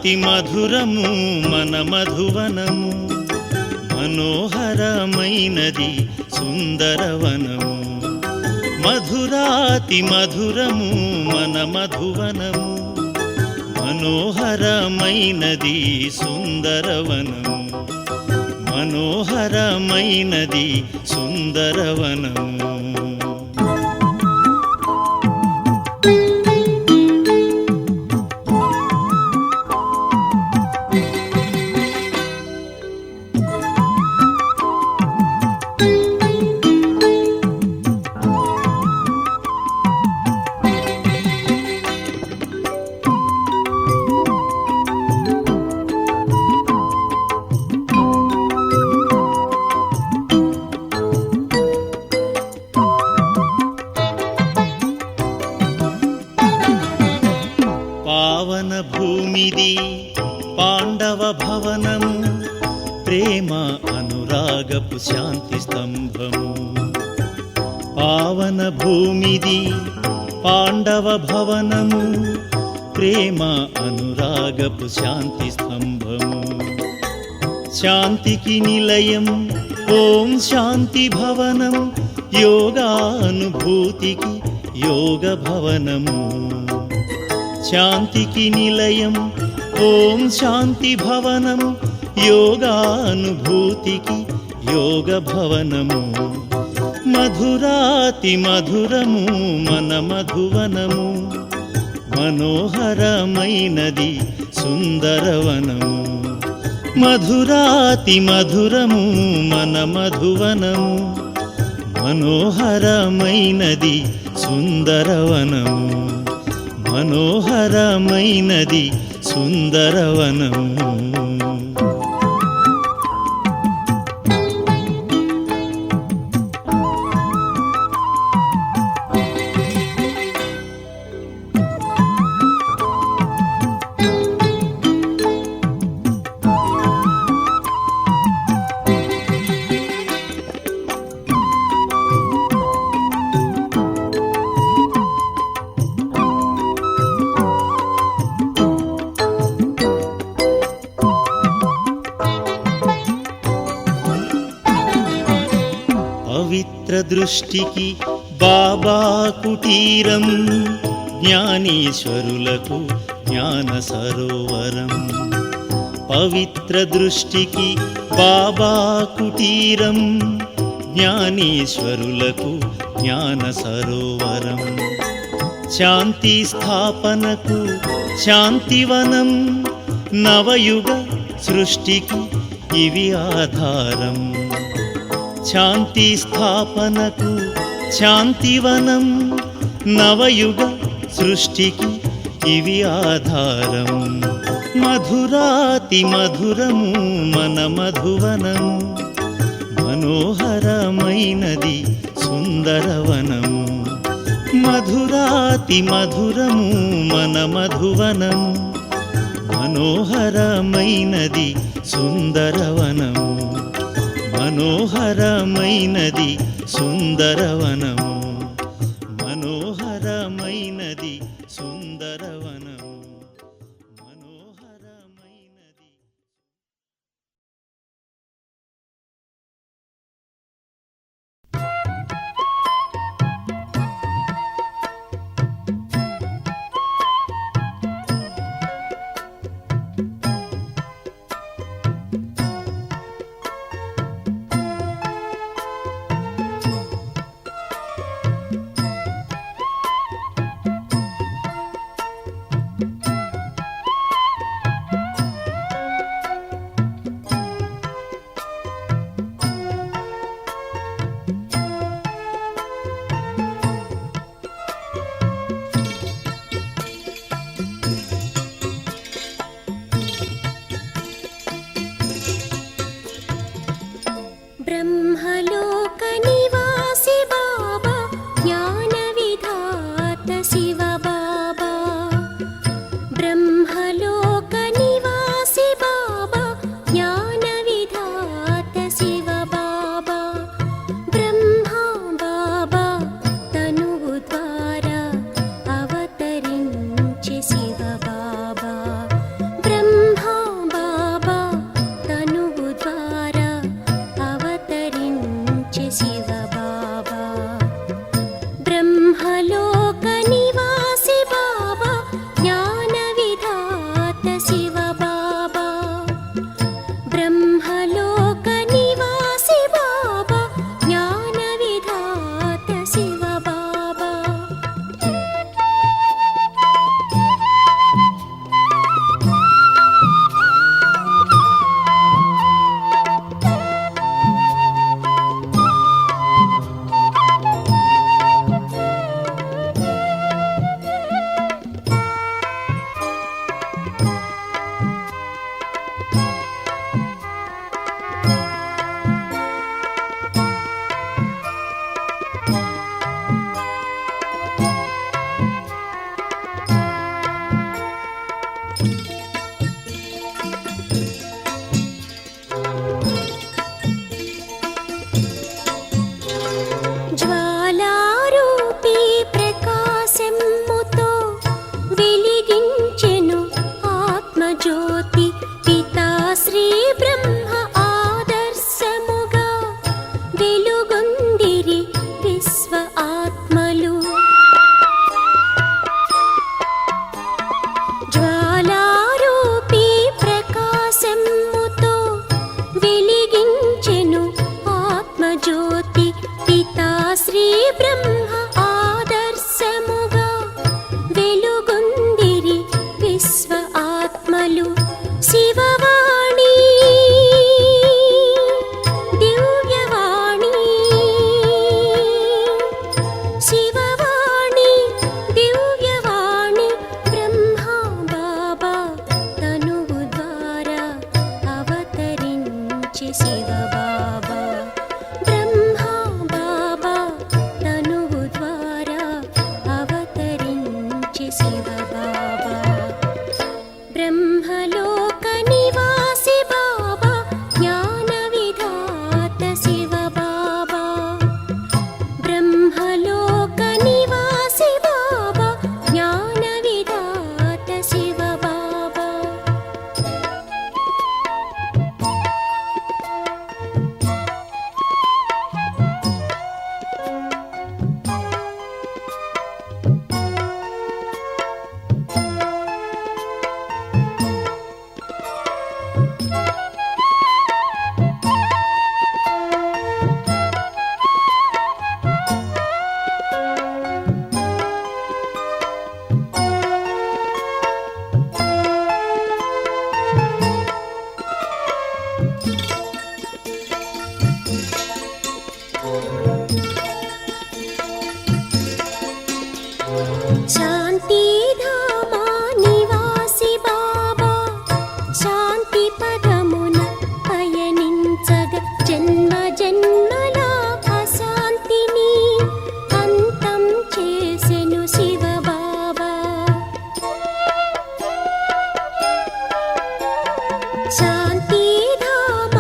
మధురాతి మధురము మన మధువనము, మనోహరమైనది సుందరవనము. మధురాతి మధురము మన మధువనము, మనోహరమైనది సుందరవనము, మనోహరమైనది సుందరవనము. పావన భూమిది పాండవ భవనము, ప్రేమ అనురాగపు శాంతి స్తంభము. పావన భూమిది పాండవ భవనము, ప్రేమ అనురాగపు శాంతి స్తంభము. శాంతికి నిలయం ఓం శాంతి భవనం, యోగానుభూతికి యోగ భవనము. శాంతికి నిలయం ఓం శాంతి భవనం, యోగానుభూతికి యోగ భవనము. మధురాతి మధురము మన మధువనము, మనోహరమైనది సుందరవనము. మధురాతి మధురము మన మధువనము, మనోహరమైనది సుందరవనము, మనోహరమైనది సుందరవనము. పవిత్ర దృష్టికి బాబా కుటీరం, జ్ఞానేశ్వరులకు జ్ఞాన సరోవరం. పవిత్ర దృష్టికి బాబా కుటీరం, జ్ఞానేశ్వరులకు జ్ఞాన సరోవరం. శాంతి స్థాపనకు శాంతివనం, నవయుగ సృష్టికి ఇవి ఆధారం. శాంతి స్థాపనకు శాంతివనం, నవయుగ సృష్టికి ఇవి ఆధారం. మధురాతి మధురము మన మధువనము, మనోహరమైనది సుందరవనము. మధురాతి మధురము మన మధువనము, మనోహరమైనది సుందరవనము, మనోహరమైనది సుందరవనము, మనోహరమైనది సుందరవనము, మనోహరమైనది. బ్రహ్మలోక నివాసి బాబా జ్ఞాన విధాత శివ బాబా. జ్వాలారూపీ ప్రకాశముతో వెలిగించెను ఆత్మజ్యోతి పితా శ్రీ బ్రహ్మ ఆదర్శముగా వెలుగొందిరి విశ్వ ఆత్మలు. జ్వాలారూపీ ప్రకాశముతో వెలిగించెను ఆత్మజ్యోతి పితా శ్రీ బ్రహ్మ ఆదర్శముగా వెలుగొందిరి విశ్వ ఆత్మలు. శివవాణి దివ్యవాణి, శివవాణి దివ్యవాణి బ్రహ్మ బాబా తనువు ద్వారా అవతరించే శివ బాబా. బ్రహ్మ బాబా తనువు ద్వారా అవతరించే శివ బాబా. బ్రహ్మలోక నివాసి బాబా జ్ఞాన విధాత శివ బాబా. బ్రహ్మలోక నివాసి బాబా జ్ఞాన విధాత శివ బాబా. శాంతిధామ నివాసి బాబా శాంతి పదమున పయనించగ జన్మ జన్మల అశాంతిని అంతం చేసెను శివ బాబా. శాంతిధామ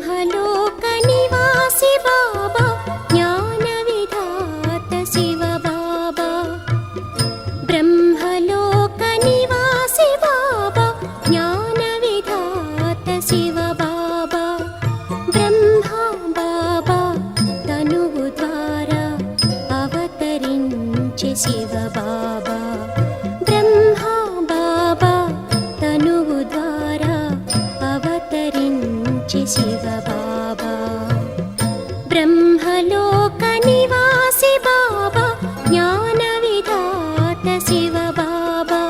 బ్రహ్మలోక నివాసి బాబా జ్ఞాన విధాత శివ బాబా బ్రహ్మలోక నివాసి బాబా జ్ఞాన విధాత శివ బాబా బ్రహ్మ బాబా తనువు ద్వారా అవతరించే శివ బాబా బ్రహ్మ బాబా తనువు ద్వారా అవతరించే శివ బాబా బ్రహ్మలోక నివాసి బాబా జ్ఞాన విధాత శివ బాబా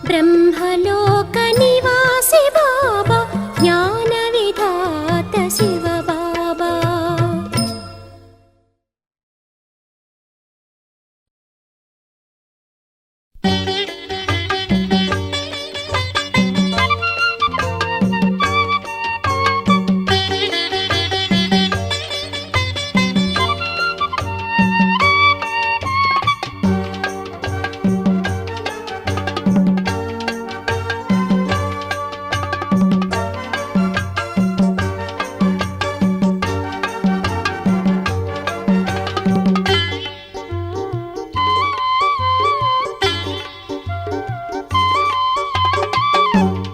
బ్రహ్మలోక నివాసి బాబా జ్ఞాన విధాత శివ బాబా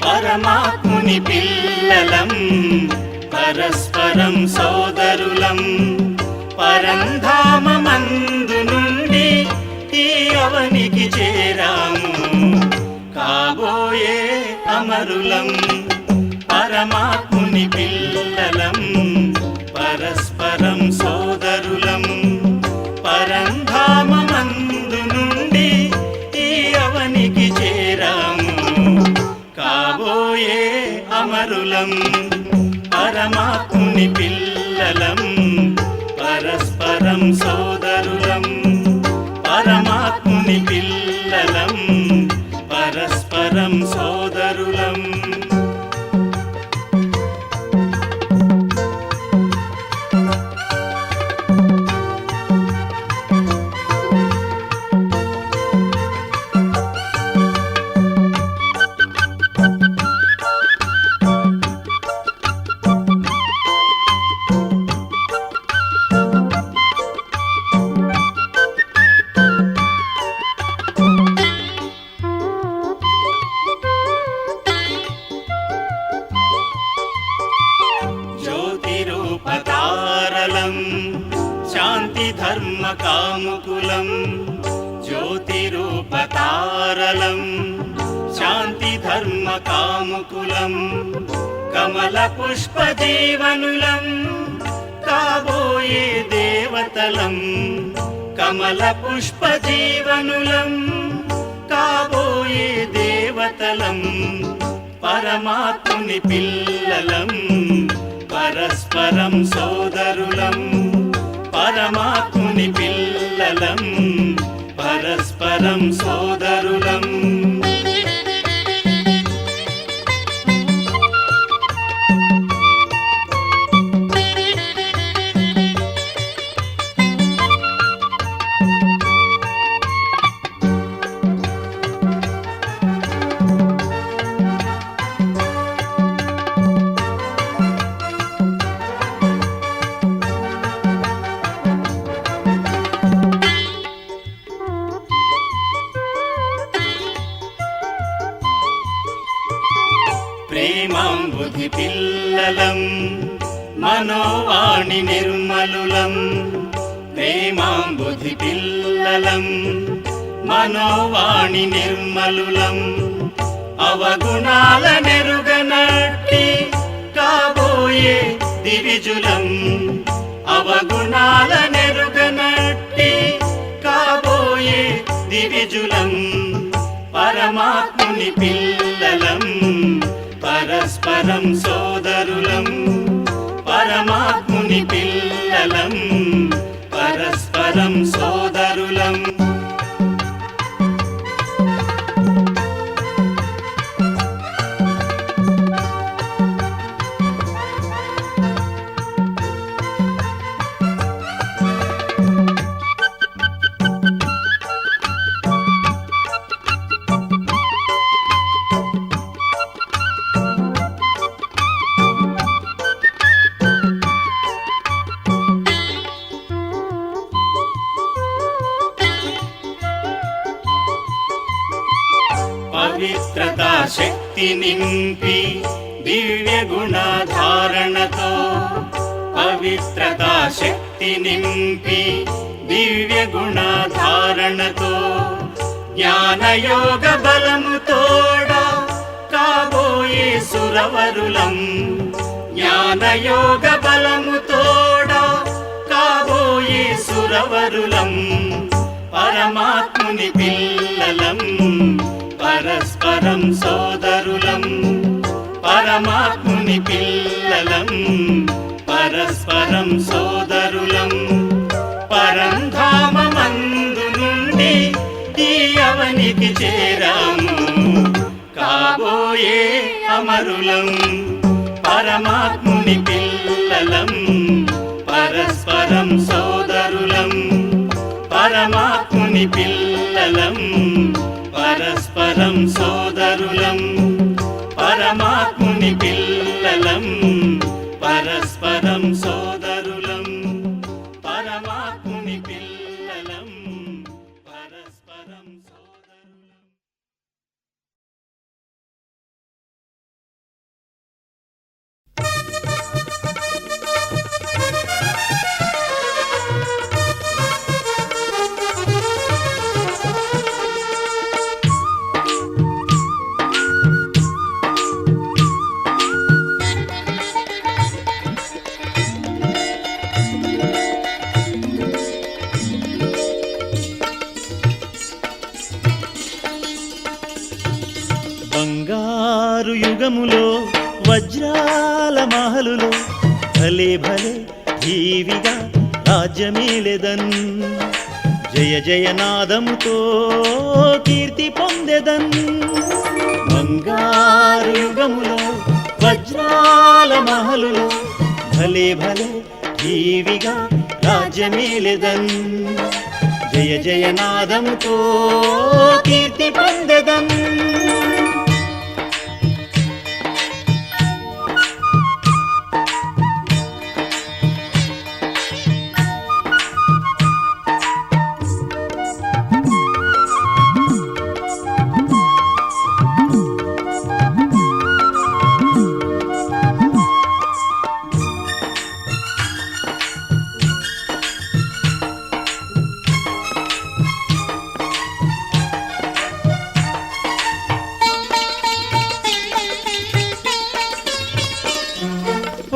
పరమాత్ముని పిల్లలం పరస్పరం సోదరులం పరంధామమందు నుండి ఈ అవనికి చేరాము కాబోయే అమరులం పరమాత్ముని పిల్లలం పరస్పరం సోదరులం పరంధామమందు నుండి ఈ అవనికి చేరాము కాబోయే అమరులం పరమాత్ముని పిల్లలం పరస్పరం సోదరులం పరమాత్ముని పిల్లలం పరస్పరం సోదరులం జ్యోతిరూపతారలం శాంతి ధర్మ కాముకులం జ్యోతిరూపతారలం శాంతి ధర్మ కాముకులం కమల పుష్ప జీవనులం కాబోయే దేవతలం కమల పుష్ప జీవనులం కాబోయే దేవతలం పరమాత్ముని పిల్లలం పరస్పరం సోదరులం పరమాత్ముని పిల్లలం పరస్పరం సోదరులం ప్రేమాంబుధి పిల్లలం మనోవాణి నిర్మలులం ప్రేమాంబుధి పిల్లలం మనోవాణి నిర్మలులం అవగుణాల నెరుగనట్టి కాబోయే దివిజులం అవగుణాల నెరుగనట్టి కాబోయే దివిజులం పరమాత్ముని పిల్లలం పరస్పరం సోదరులం పరమాత్ముని పిల్లలం పరస్పరం సోదరులం శక్తి నింపి దివ్య గుణధారణతో పవిత్రతా శక్తి నింపి దివ్య గుణధారణతో జ్ఞానయోగ బలము తోడా కాబోయే సురవరులం జ్ఞానయోగ బలము తోడా కాబోయే సురవరులం పరమాత్ముని పిల్లలం పరస్పరం సోదరులం పరమాత్ముని పిల్లలం పరస్పరం సోదరులం పరంధామమందు నుండి ఈ అవనికి చేరాము కాబోయే అమరులం పరమాత్ముని పిల్లలం పరస్పరం సోదరులం పరమాత్ముని పిల్లలం పరస్పరం సోదరులం పరమాత్ముని పిల్లలం పరస్పరం సోదరులం పరమాత్ముని పిల్లలం పరస్పరం సోదరులం. బంగారు యుగములో వజ్రాల మహలులో భలే భలే జీవిగా రాజ్యమేలెదన్ జయ జయనాదముతో కీర్తి పొందెదన్ బంగారు యుగములో వజ్రాల మహలులో భలే భలే జీవిగా రాజ్యమేలెదన్ జయ జయనాదముతో కీర్తి పొందెదన్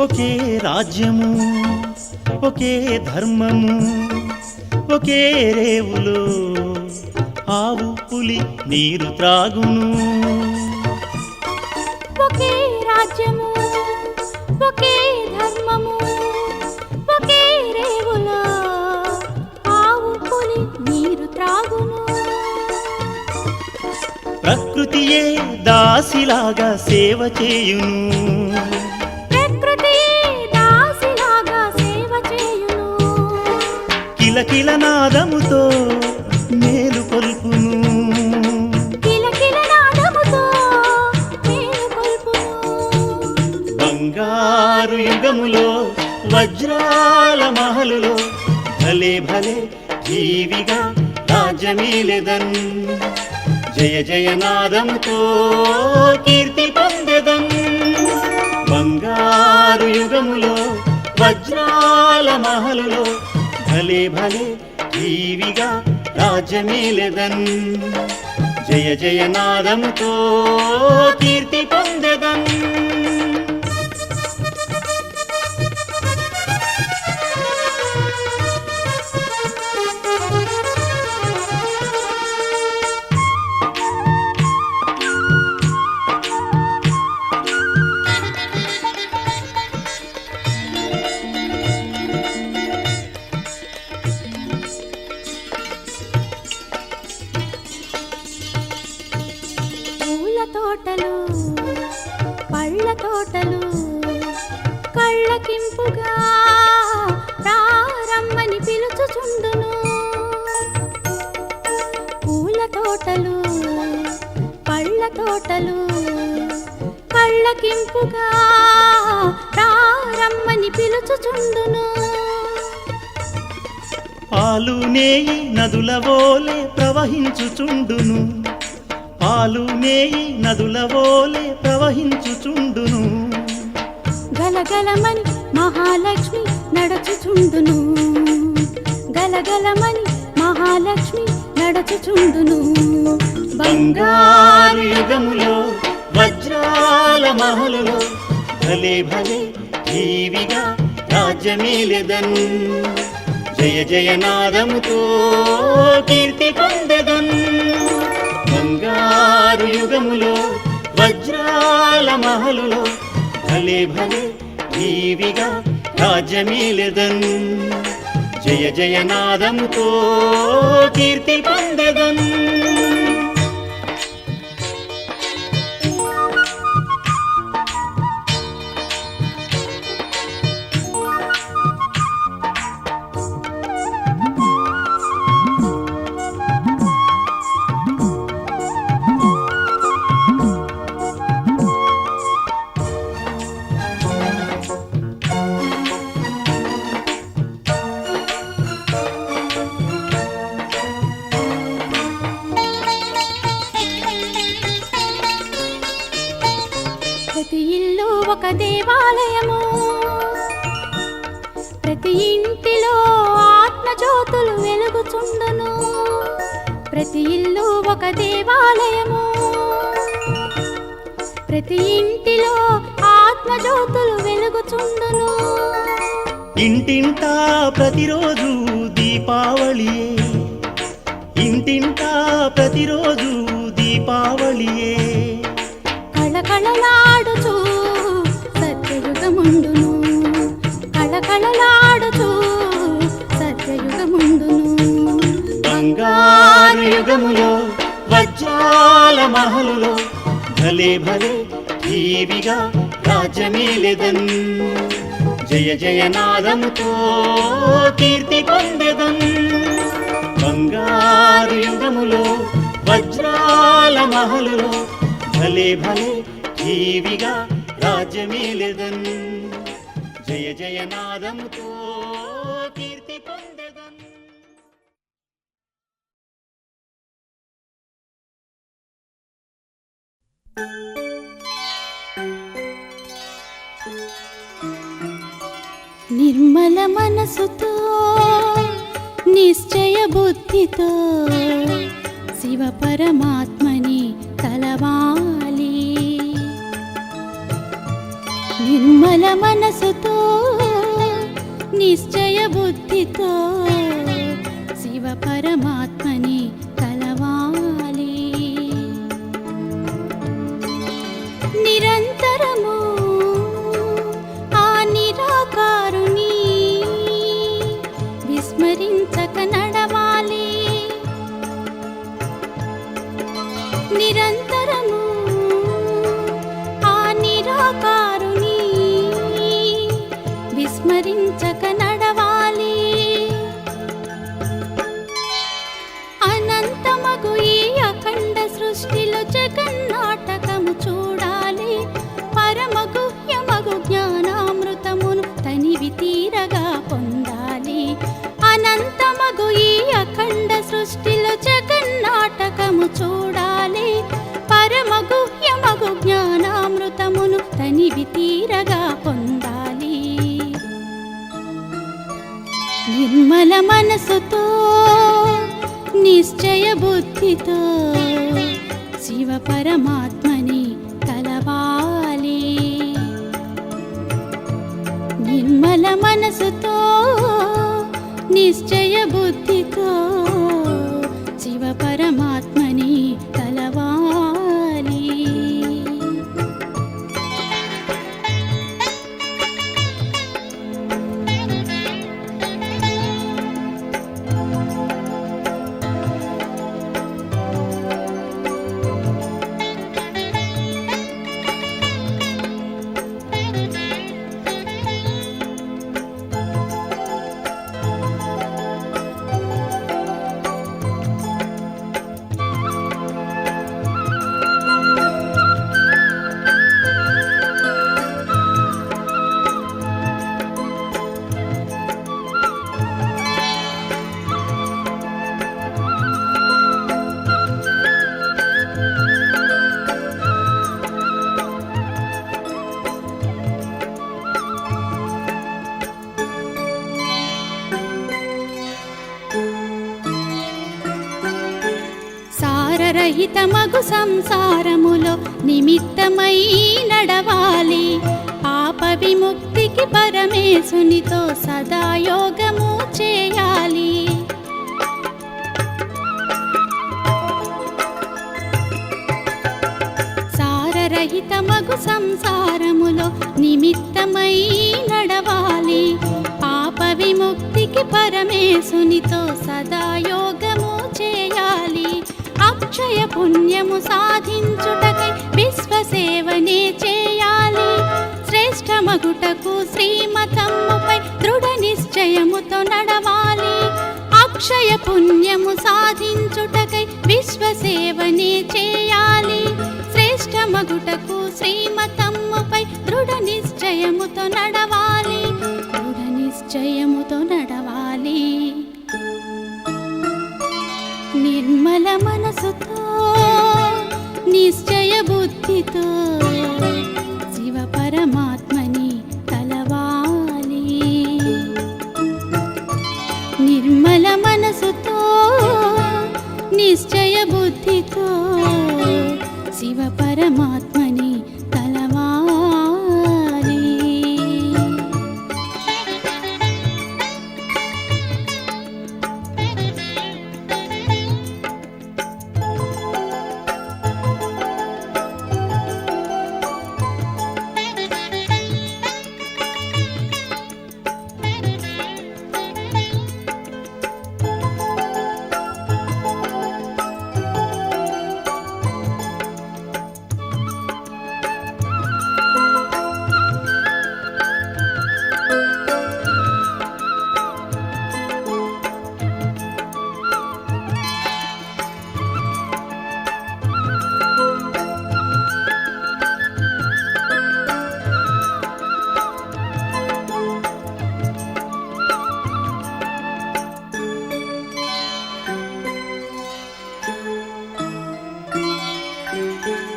ఒకే రాజ్యము ఒకే ధర్మము ఒకే రేవులో ఆవు పులి నీరు త్రాగును ఒకే రాజ్యము ఒకే ధర్మము ఒకే రేవులో ఆవు పులి నీరు త్రాగును ప్రకృతియే దాసిలాగా సేవ చేయును కిలకిల నాదముతో మేలు కొల్పును బంగారు యుగములో వజ్రాల మహలులో భలే భలే జీవిగా రాజ్యమేలెదన్ జయ జయనాదముతో కీర్తి పొందెదన్ బంగారు యుగములో వజ్రాల మహలులో భలే భలే జీవిగా రాజ్యమేలెదన్ జయ జయనాదముతో కీర్తి పొందెదన్ తోటలు పళ్ళ తోటలు కళ్ళకింపుగా రారమ్మని పిలుచుచుండును పూల తోటలు పళ్ళ తోటలు కళ్ళకింపుగా రారమ్మని పిలుచుచుండును పాలు నేయి నదుల వోలే ప్రవహించుచుండును పాలు నేయి నదుల వోలే ప్రవహించుచుండును గలగలమని మహాలక్ష్మి నడచుచుండును గలగలమని మహాలక్ష్మి నడచుచుండును బంగారు యుగములో వజ్రాల మహలులో భలే భలే జీవిగా రాజ్యమేలెదన్ జయ జయనాదముతో కీర్తి పొందెదన్ బంగారు యుగములో వజ్రాల మహలులో భలే భలే జీవిగా రాజ్యమేలెదన్ జయ జయనాదముతో కీర్తి పొందెదన్ ప్రతి ఇల్లు ఒక దేవాలయము ప్రతి ఇంటిలో ఆత్మజ్యోతులు వెలుగుచుండును ప్రతి ఇల్లు ఒక దేవాలయము ప్రతి ఇంటిలో ఆత్మజ్యోతులు వెలుగుచుండును ఇంటింటా ప్రతిరోజు దీపావళియే ఇంటింటా ప్రతిరోజు దీపావళియే కళకళలాడుచు సత్యయుగముండును కళకళలాడుచు సత్యయుగముండును బంగారు యుగములో వజ్రాల మహలులో భలే భలే జీవిగా రాజ్యమేలెదన్ జయ జయనాదముతో కీర్తి పొందెదన్ బంగారు యుగములో వజ్రాల మహలులో భలే భలే జీవిగా రాజ్యమేలెదన్ జయ జయనాదముతో కీర్తి పొందెదన్ నిర్మల మనసుతో నిశ్చయ బుద్ధితో శివ పరమాత్మని తలవాలి నిర్మల మనసుతో నిశ్చయ బుద్ధితో శివ పరమాత్మని తలవాలి నిరంతరము ఆ నిరాకారుని విస్మరించక నడవాలి నిరంతరము ఆ నిరాకారుని విస్మరించక నడవాలి అనంతమగు ఈ అఖండ సృష్టిలో జగన్నాటకము చూడాలి పరమగుహ్యమగు జ్ఞానామృతమును తనివి తీరగా పొందాలి అనంతమగు ఈ అఖండ సృష్టిలో జగన్నాటకము చూడాలి పరమగుహ్యమగు జ్ఞానామృతమును తనివి తీరగా పొందాలి నిర్మల మనసుతో నిశ్చయ బుద్ధితో శివ పరమాత్మని తలవాలి నిర్మల మనసుతో నిశ్చయ బుద్ధితో శివ పరమాత్మని తలవాలి సారరహితమగు సంసారములో నిమిత్తమై నడవాలి. పాప విముక్తికి పరమేశునితో సదా యోగము చేయాలి. సారరహితమగు సంసారములో నిమిత్తమై నడవాలి. పాప విముక్తికి పరమేశునితో సదా యోగము చేయాలి. అక్షయ పుణ్యము సాధించుటకై విశ్వసేవనే చేయాలి. శ్రేష్టమగుటకు శ్రీమతమ్ముపై దృఢ నిశ్చయముతో నడవాలి. అక్షయ పుణ్యము సాధించుటకై విశ్వసేవనే చేయాలి. శ్రేష్టమగుటకు శ్రీమతమ్ముపై దృఢ నిశ్చయముతో నడవాలి. దృఢ నిశ్చయముతో నడవాలి. నిర్మల మనసుతో నిశ్చయ బుద్ధితో శివ పరమాత్మని తలవాలి. నిర్మల మనసుతో నిశ్చయ బుద్ధితో శివ పరమాత్మని తలవాలి.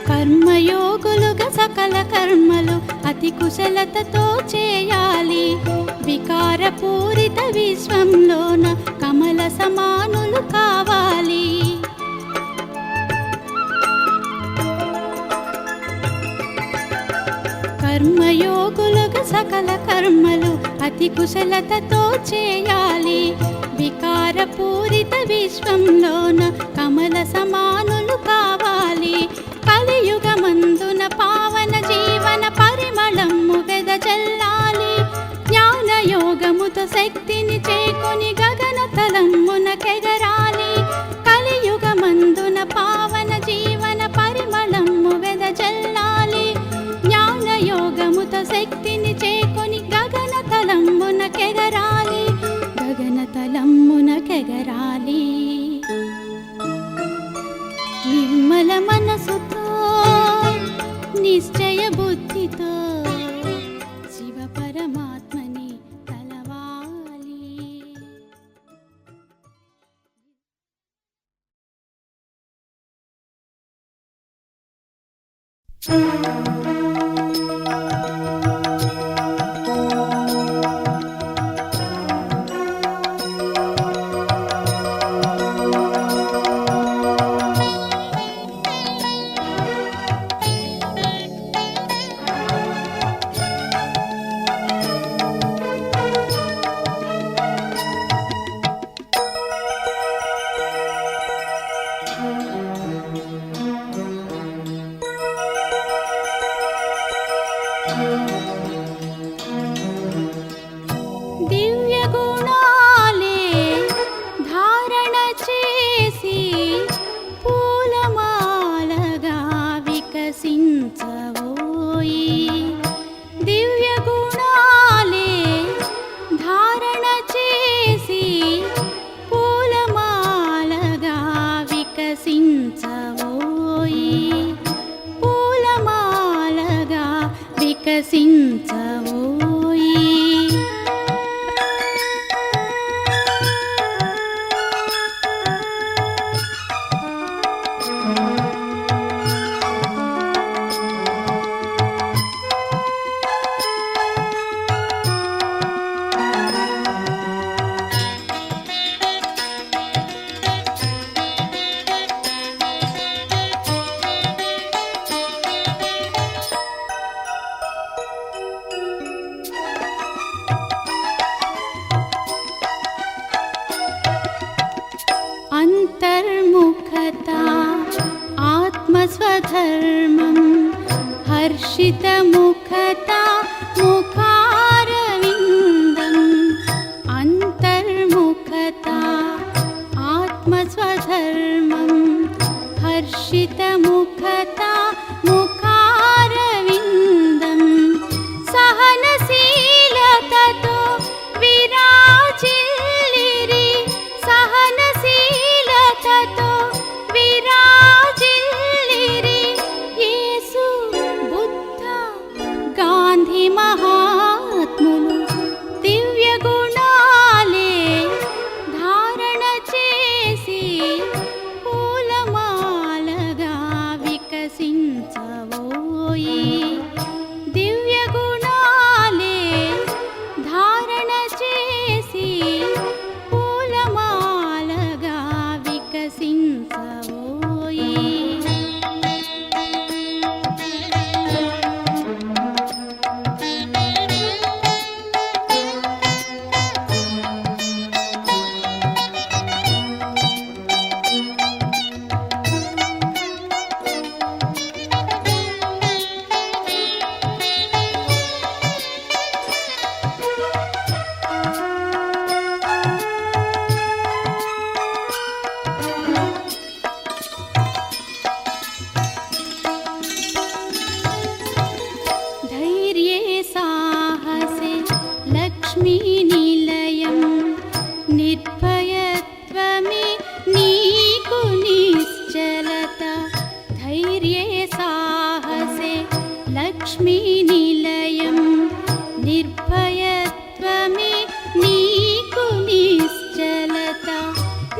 కర్మయోగులుగా సకల కర్మలు అతి కుశలతతో చేయాలి. వికారపూరిత విశ్వంలోన కమల సమానులు కావాలి. కర్మయోగులుగా సకల కర్మలు అతి కుశలతతో చేయాలి. వికారపూరిత విశ్వంలోన కమల సమానులు కావాలి. కలియుగమందున పావన జీవన పరిమళము వెదజల్లాలి. జ్ఞానయోగముతో శక్తిని చేకొని గగన తలమునకెగరాలి. కలియుగమందున పావన జీవన పరిమళము వెదజల్లాలి. జ్ఞానయోగముతో శక్తిని చేకొని గగన తలమునకెగరాలి. గగన తలమునకెగరాలి. నిర్మల మనసుతో నిశ్చయ బుద్ధితో శివ పరమాత్మని తలవాలి. స్వధర్మం హర్షితముఖతా ముఖారవిందం అంతర్ముఖతా ఆత్మస్వధర్మం హర్షితముఖతా ముఖారవిందం సహనశీలతతో విరాజిల్లిరి సహనశీలతతో విరాజిల్లిరి యేసు బుద్ధ గాంధీ మహాత్ములు దివ్య గుణాలే ధారణ చేసి పూలమాలగా వికసించవోయి దివ్య గుణాలే ధారణ చేసి పూలమాలగా వికసించవోయి धैर्ये साहसे लक्ष्मी निलयं निर्भयत्वमे नीकु निश्चलता धैर्ये साहसे लक्ष्मी निलयं निर्भयत्वमे नीकु निश्चलता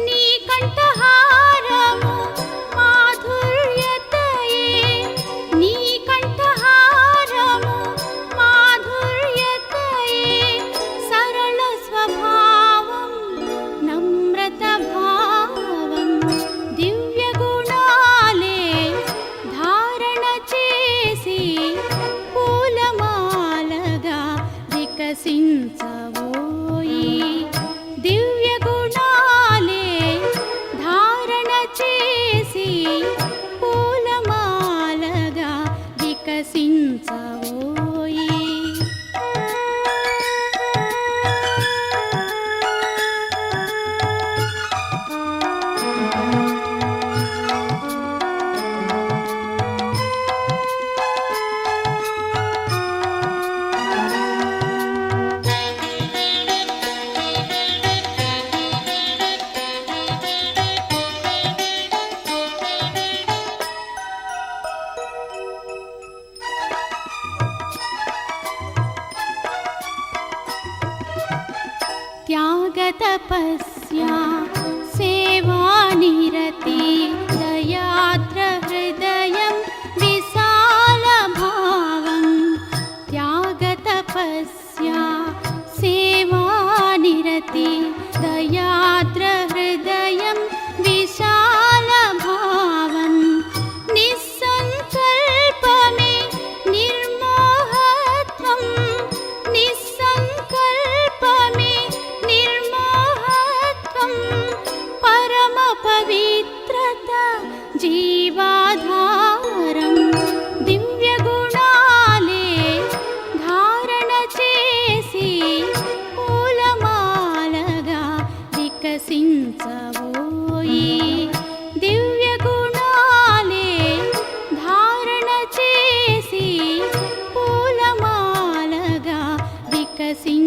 नीकण्ठहारमु माधुर्यतये नीकण्ठहारमु माधुर्यतये सरल स्वभावं नम्रतभावं दिव्य गुणाले धारण చేసి పూలమాలగా వికసించవోయి దివ్య గుణాలే ధారణ చేసి పూలమాలగా వికసించవోయి त्यागतपस्या सेवानिरति दयार्द्रहृदयं विशालभावं त्यागतपस्या सेवानिरति दयार्द्रहृदयं विशालभावं निस्सङ्कल्पमे निर्मोहत्वं निस्सङ्कल्पमे निर्मोहत्वं परमपवित्रता जीवाधारं दिव्यगुणाले धारण చేసి పూలమాలగా వికసించవోయి దివ్య గుణాలే ధారణ చేసి పూలమాలగా వికసించవోయి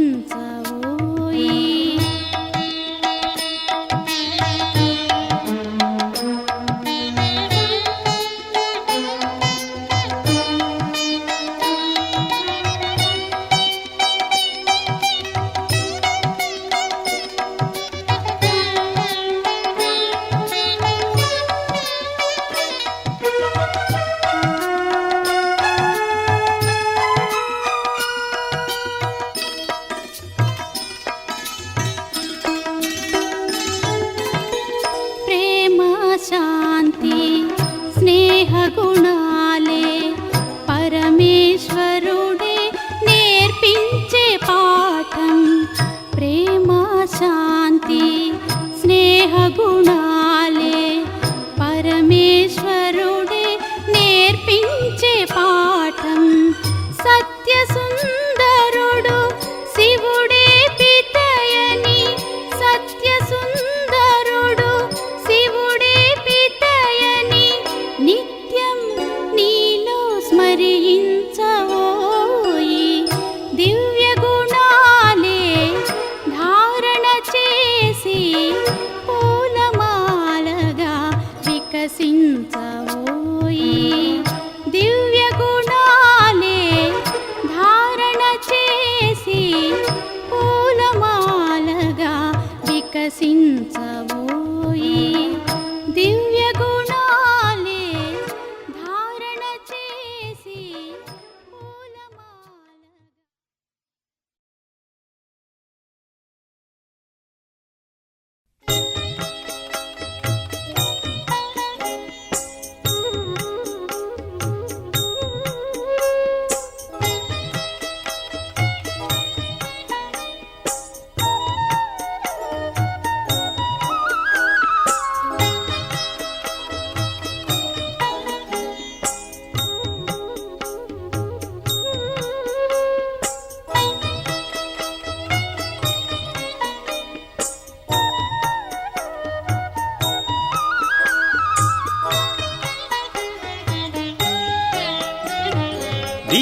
శాంతి స్నేహ గుణాలే పరమేశ్వరుడే నేర్పించే పాఠం ప్రేమ శాంతి స్నేహ గుణాలే పరమేశ్వరుడే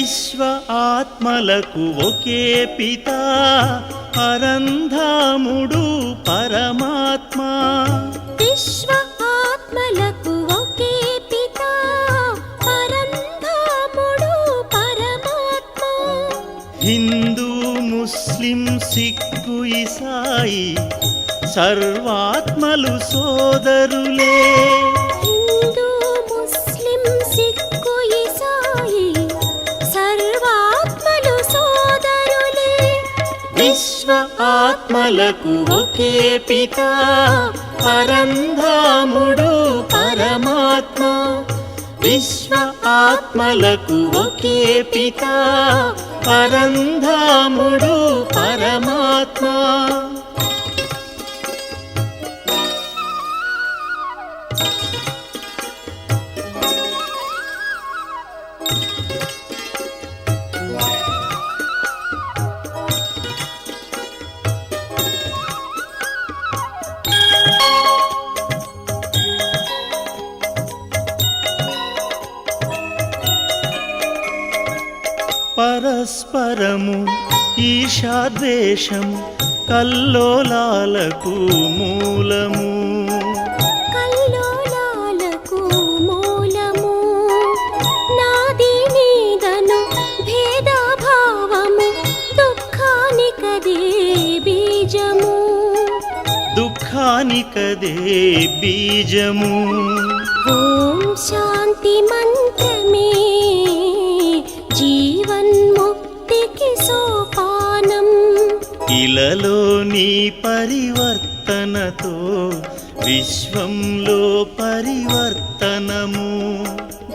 విశ్వ ఆత్మలకు ఒకే పిత పరంధాముడు పరమాత్మ. విశ్వ ఆత్మలకు ఒకే పిత పరంధాముడు పరమాత్మ. హిందూ ముస్లిం సిక్కు ఇసాయి సర్వాత్మలు సోదరులే. హిందూ ముస్లిం సిక్కు ఇసాయి సర్వాత్మలు సోదరులే. విశ్వ ఆత్మలకు ఒకే పిత పరంధాముడు పరమాత్మ. విశ్వ ఆత్మలకు ఒకే పిత పరంధాముడు పరమాత్మ. పరస్పరము ఈర్ష్యాద్వేషం కల్లోలాలకు మూలము. కల్లోలాలకు మూలము. నాది నీదను భేదభావము దుఃఖానికదే బీజము. దుఃఖానికదే బీజము. ఓం శాంతి మంత్రమే జీవన్ముక్తికి సోపానం. ఇలలోని పరివర్తనతో విశ్వంలో పరివర్తనము.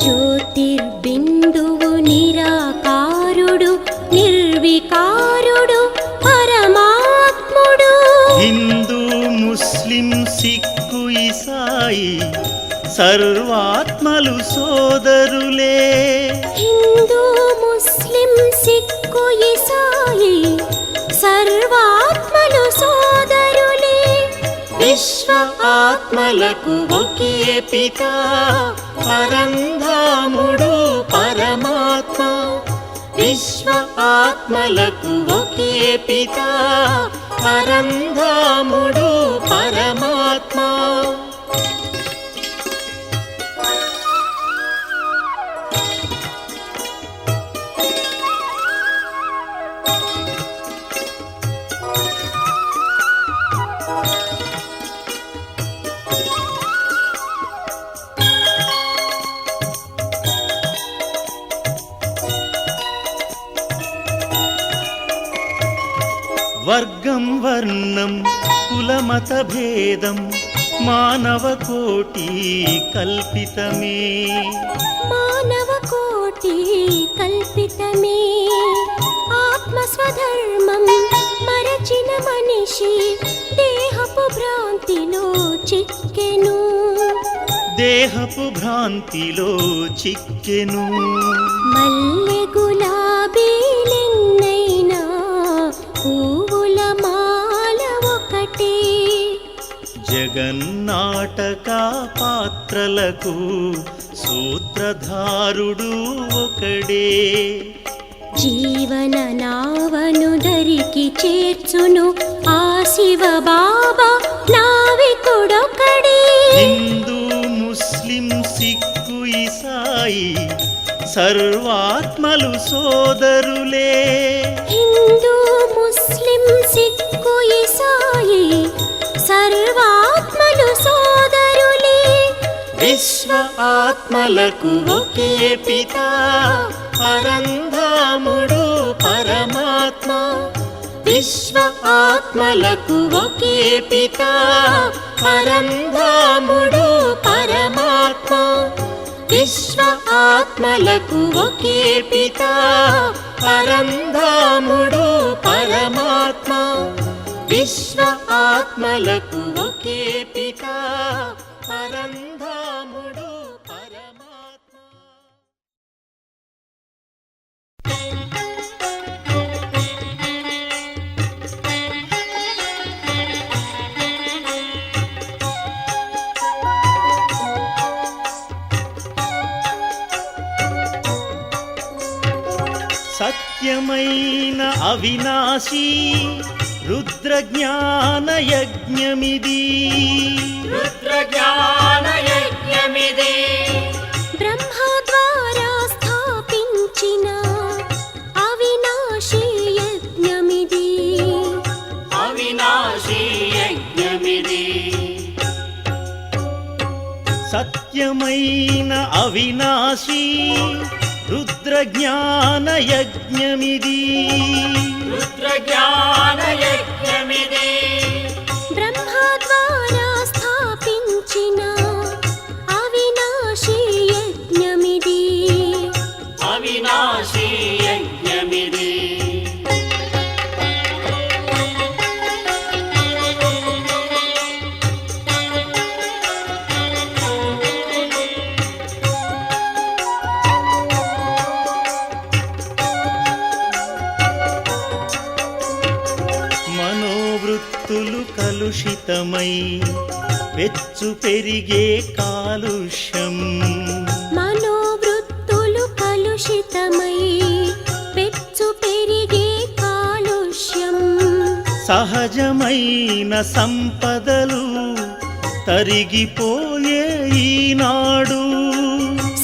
జ్యోతిర్బిందువు నిరాకారుడు నిర్వికారుడు పరమాత్ముడు. హిందూ ముస్లిం సిక్కు ఇసాయి సర్వాత్మలు సోదరులే. హిందూ ముస్లిం సిక్కు ఇసాయి సర్వాత్మలు సోదరులే. విశ్వ ఆత్మలకు ఒకే పిత పరంధాముడు పరమాత్మ. విశ్వ ఆత్మలకు ఒకే పిత పరంధాముడు పరమాత్మ. వర్గం వర్ణం కులమత భేదం మానవ కోటి కల్పితమే. మానవ కోటి కల్పితమే. ఆత్మస్వధర్మం మరచిన మనిషి దేహపు భ్రాంతిలో చిక్కెను. దేహపు భ్రాంతిలో చిక్కెను. మల్లె గులాబీలెన్నైనా పువ్వుల మాల ఒకటే. జగన్నాటక పాత్రలకు సూత్రధారుడు ఒకడే. జీవన నావను దరికి చేర్చును ఆ శివ బాబా నావికుడొకడే. హిందూ ముస్లిం సిక్కు ఇసాయి సర్వాత్మలు సోదరులే. హిందూ ముస్లిం సిక్కు ఇసాయి సర్వాత్మలు సోదరులే. విశ్వ ఆత్మలకు ఒకే పిత పరంధాముడు పరమాత్మ. విశ్వ ఆత్మలకు ఒకే పిత పరంధాముడు పరమాత్మ. విశ్వ ఆత్మలకు ఒకే పిత పరంధాముడు పరమాత్మ. విశ్వ ఆత్మలకు ఒకే పిత పరంధాముడు పరమాత్మ. సత్యమైన అవినాశీ రుద్రజ్ఞాన యజ్ఞమిది రుద్రజ్ఞానయజ్ఞమిది బ్రహ్మ ద్వారా స్థాపించిన అవినాశీ యజ్ఞమిది అవినాశీ యజ్ఞమిది సత్యమైన అవినాశీ రుద్రజ్ఞాన యజ్ఞమిది రుద్రజ్ఞానయజ్ఞమిది బ్రహ్మ ద్వారా స్థాపించిన అవినాశీ యజ్ఞమిది అవినాశీ యజ్ఞమిది మనోవృత్తులు కలుషితమై వెచ్చు పెరిగే కాలుష్యం మనోవృత్తులు కలుషితమై పెచ్చు పెరిగే కాలుష్యం సహజమైన సంపదలు తరిగిపోయే ఈనాడు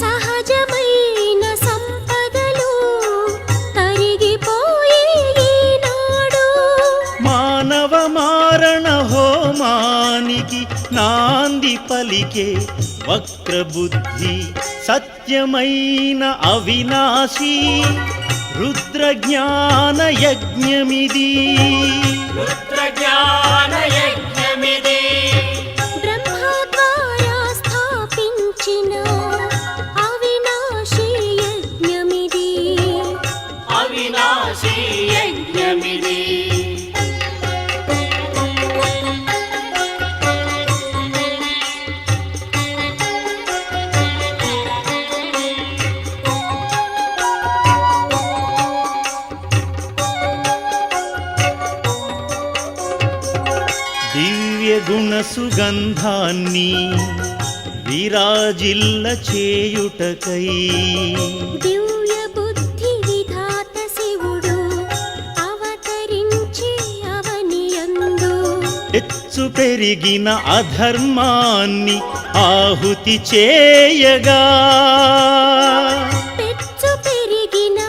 సహజమైన సంపదలు తరిగిపోయే ఈనాడు మానవ మారణ హోమానికి నాంది పలికే వక్రబుద్ధి సత్యమైన అవినాశీ రుద్రజ్ఞాన యజ్ఞమిది రుద్రజ్ఞానయజ్ఞమిది బ్రహ్మ ద్వారా స్థాపించిన అవినాశీ యజ్ఞమిది అవినాశీ యజ్ఞమిది దివ్య గుణ సుగంధాన్ని విరాజిల్ల చేయుటకై దివ్య బుద్ధి విధాత శివుడు అవతరించి అవనియందు ఎచ్చు పెరిగిన అధర్మాన్ని ఆహుతి చేయగా పెచ్చు పెరిగిన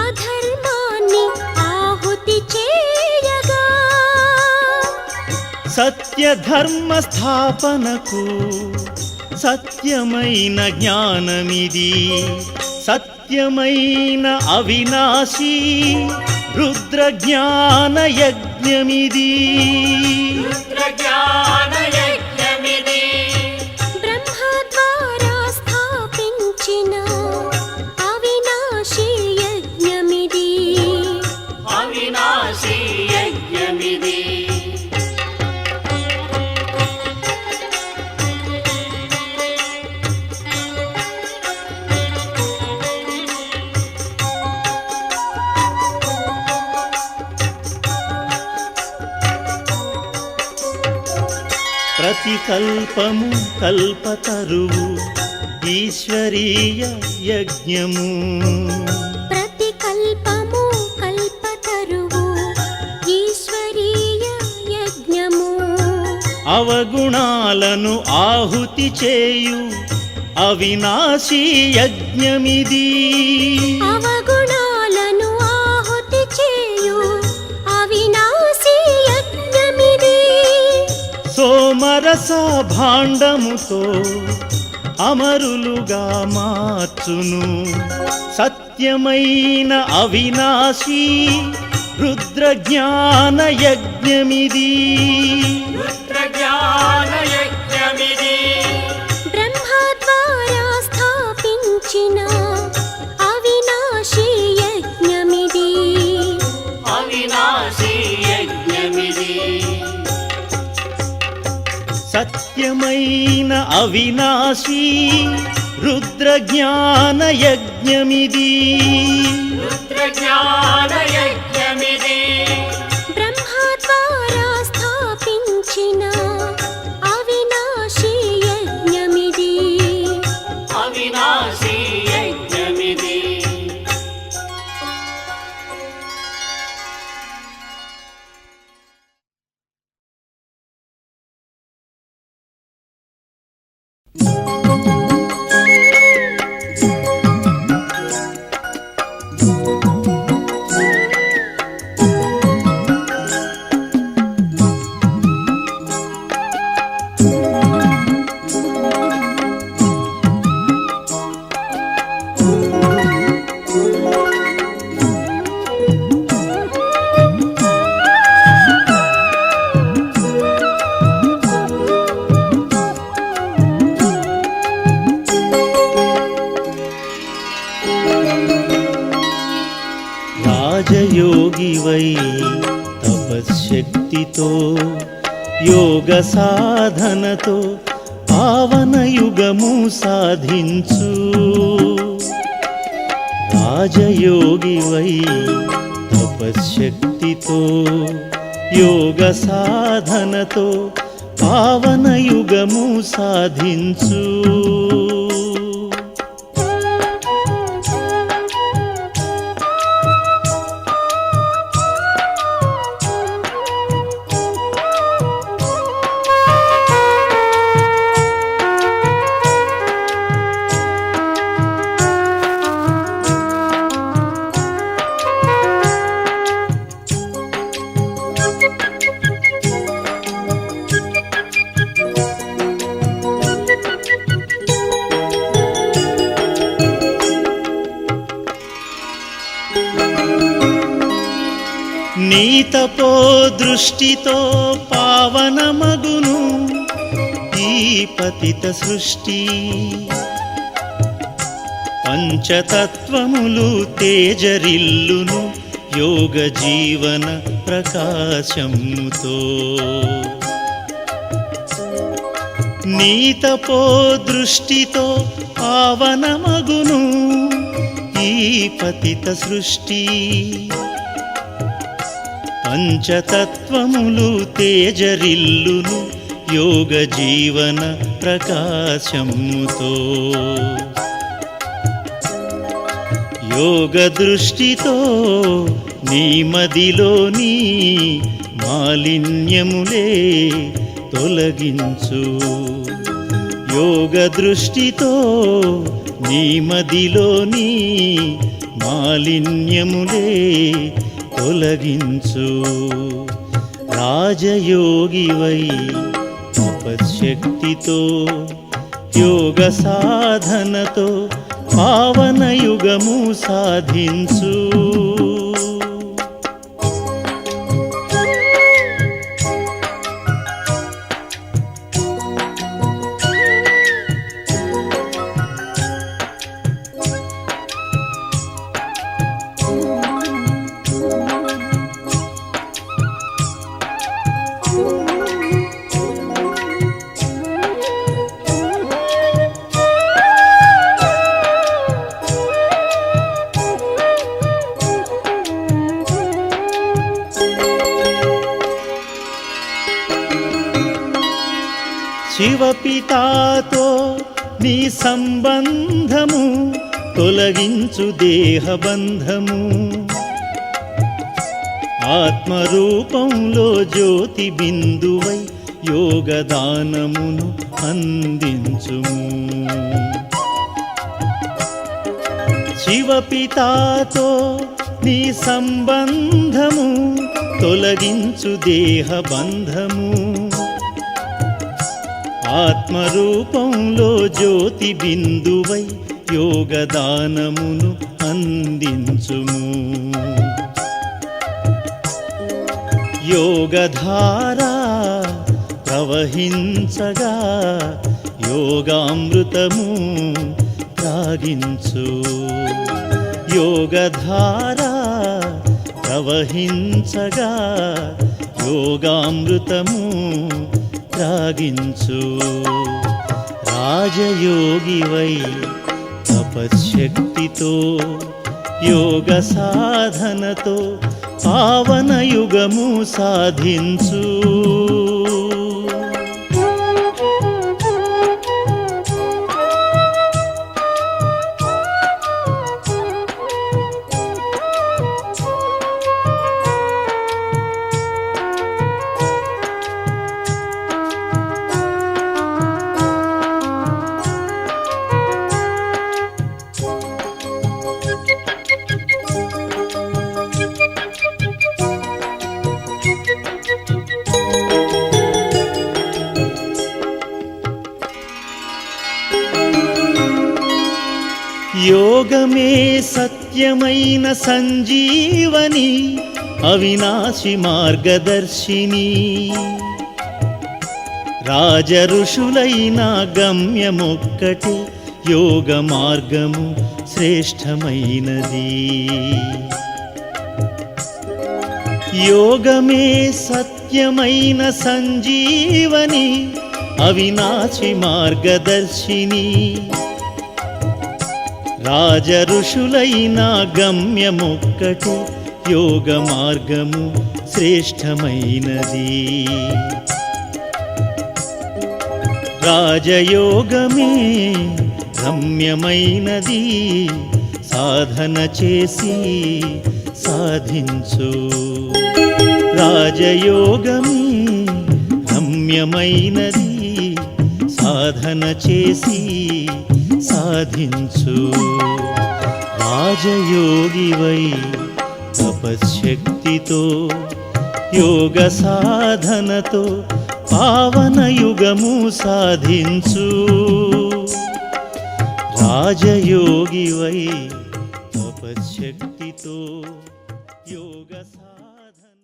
అధర్మాన్ని ఆహుతి చేయగా సత్య ధర్మ స్థాపనకు సత్యమైన జ్ఞానమిది సత్యమైన అవినాశీ రుద్రజ్ఞాన యజ్ఞమిది రుద్రజ్ఞానయజ్ఞమిది బ్రహ్మ ద్వారా స్థాపించిన అవినాశీ యజ్ఞమిది అవినాశీ యజ్ఞమిది ప్రతికల్పము కల్పతరువు ఈశ్వరీయ యజ్ఞము ప్రతి కల్పము కల్పతరువు ఈశ్వరీయ యజ్ఞము అవగుణాలను ఆహుతి చేయు అవినాశీ యజ్ఞమిది అవగుణాలను ఆహుతి చేయు అవినాశీ యజ్ఞమిది సోమరస భాండముతో అమరులుగా మార్చును సత్యమైన అవినాశీ రుద్రజ్ఞాన యజ్ఞమిది రుద్రజ్ఞానయజ్ఞమిది బ్రహ్మ ద్వారా స్థాపించిన అవినాశీ యజ్ఞమిది అవినాశీ యజ్ఞమిది సత్యమైన అవినాశీ రుద్రజ్ఞాన యజ్ఞమిది రుద్రజ్ఞానయజ్ఞమిది బ్రహ్మ ద్వారా స్థాపించిన అవినాశీ యజ్ఞమిది అవినాశీ యజ్ఞమిది తపశ్శక్తితో యోగ సాధనతో పావన యుగము సాధించు రాజయోగివై తపశ్శక్తితో యోగ సాధనతో పావన యుగము సాధించు నీ తపో దృష్టితో పావనమగును ఈ పతిత సృష్టి పంచతత్వములు తేజరిల్లును యోగ జీవన ప్రకాశముతో నీ తపో దృష్టితో పావనమగును ఈ పతిత సృష్టి పంచతత్వములు తేజరిల్లును యోగ జీవన ప్రకాశముతో యోగ దృష్టితో నీ మదిలోని మాలిన్యములే తొలగించు యోగ దృష్టితో నీ మదిలోని మాలిన్యములే తొలగించు రాజయోగివై తపశ్శక్తితో యోగ సాధనతో పావన యుగము సాధించు శివపితాతో నీ సంబంధము తొలగించు దేహబంధము ఆత్మరూపంలో జ్యోతి బిందువై యోగదానమును అందించుము శివపితాతో నీ సంబంధము తొలగించు దేహబంధము ఆత్మరూపంలో జ్యోతి బిందువై యోగదానమును అందించుము యోగధారా ప్రవహించగా యోగామృతము త్రాగించు యోగధారా ప్రవహించగా యోగామృతము త్రాగించు రాజయోగివై తపశ్శక్తితో యోగ సాధనతో పావన యుగము సాధించు యోగమే సత్యమైన సంజీవని అవినాశి మార్గదర్శిని రాజ ఋషులైన గమ్యమొక్కటే యోగ మార్గము శ్రేష్టమైనది యోగమే సత్యమైన సంజీవని అవినాశి మార్గదర్శిని రాజ ఋషులైన గమ్యమొక్కటి యోగ మార్గము శ్రేష్టమైనది రాజయోగమే రమ్యమైనది సాధన చేసి సాధించు రాజయోగమే రమ్యమైనది సాధన చేసి సాధించు రాజయోగివై తపశ్శక్తితో యోగ సాధనతో పావన యుగము సాధించు రాజయోగివై తపశ్శక్తితో యోగ సాధన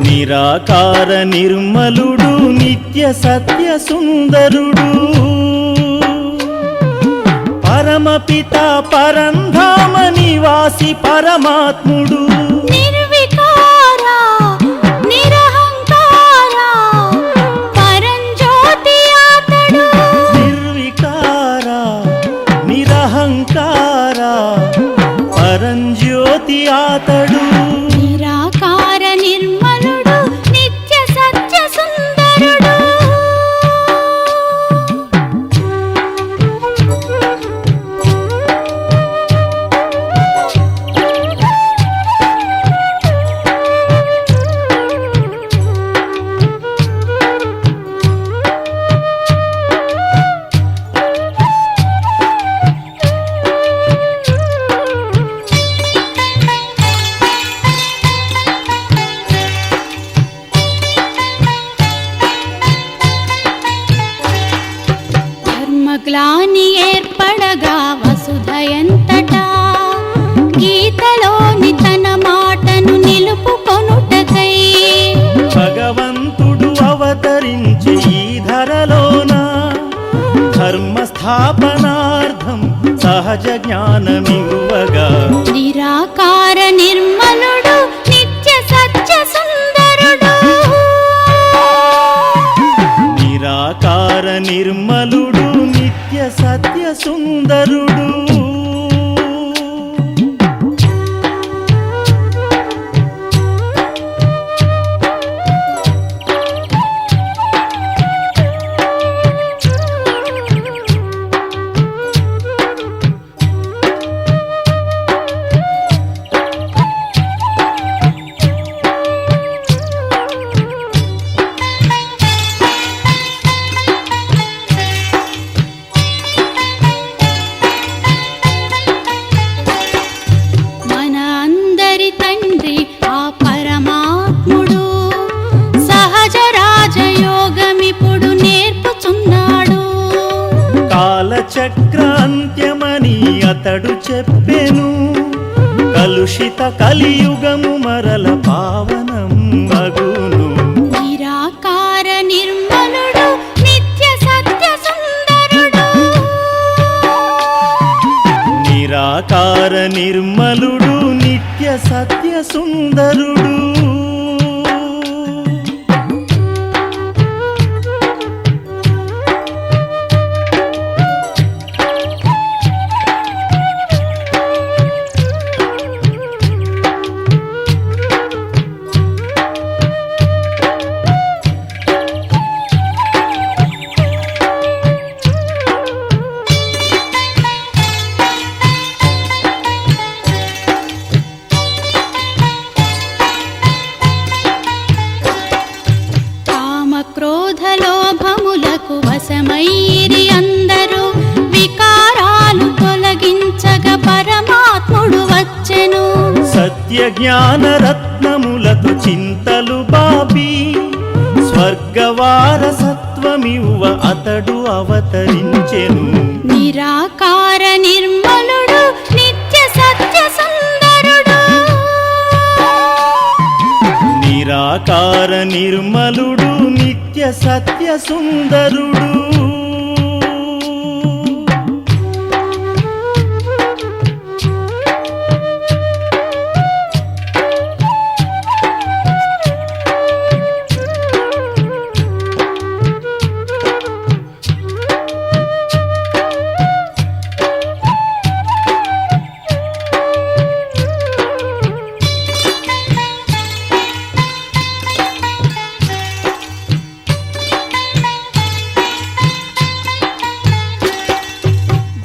నిరాకార నిర్మలుడు నిత్య సత్య సుందరుడు పరమపిత పరంధామ నివాసి పరమాత్ముడు నిర్వికార నిరహంకార పరంజ్యోతి అతడు నిర్వికార నిరహంకార పరంజ్యోతి అతడు నిరాకార నిర్మలుడు నిత్య సత్య సుందరుడు ధర్మగ్లాని ఏర్పడగా వసుధయంతటా గీతలోని తన మాటను నిలుపుకొనుటకై భగవంతుడు అవతరించి ఈ ధరలోన ధర్మ స్థాపనార్థం సహజ జ్ఞానమివ్వగా నిరాకార నిర్మలుడు నిత్య సత్య సుందరుడు నిరాకార నిర్మలుడు నిత్య సత్య సుందరుడు మన అందరి తండ్రి ఆ పరమాత్ముడు సహజ రాజయోగమిప్పుడు నేర్పుచున్నాడు కాలచక్ర అంత్యమని అతడు చెప్పెను కలుషిత కలియుగము మరల పావనం మగును నిరాకార నిర్మలుడు నిత్య సత్య సుందరుడు నిరాకార నిర్మలుడు నిత్య సత్య సుందరుడు జ్ఞాన రత్నములతో చింతలు బాపి స్వర్గవారసత్వమివ్వ అతడు అవతరించెను. నిరాకార నిర్మలుడు నిత్య సత్య సుందరుడు. నిరాకార నిర్మలుడు నిత్య సత్య సుందరుడు.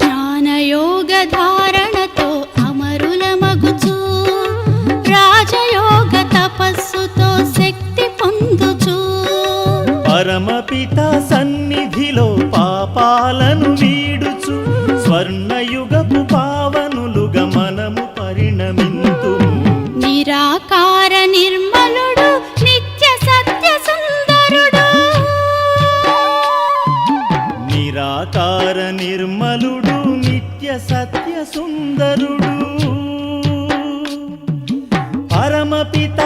జ్ఞానయోగ ధారణతో అమరుల మగుచు రాజయోగ తపస్సుతో శక్తి పొందుచు పరమపిత సన్నిధిలో పాపాలను వీడుచు స్వర్ణయుగపు పావనులుగా మనము పరిణమింతుము. నిరాకార నిర్మలుడు నిత్య సత్య సుందరుడు. నిరాకార నిర్మలుడు నిత్య సత్య సుందరుడు. పరమపిత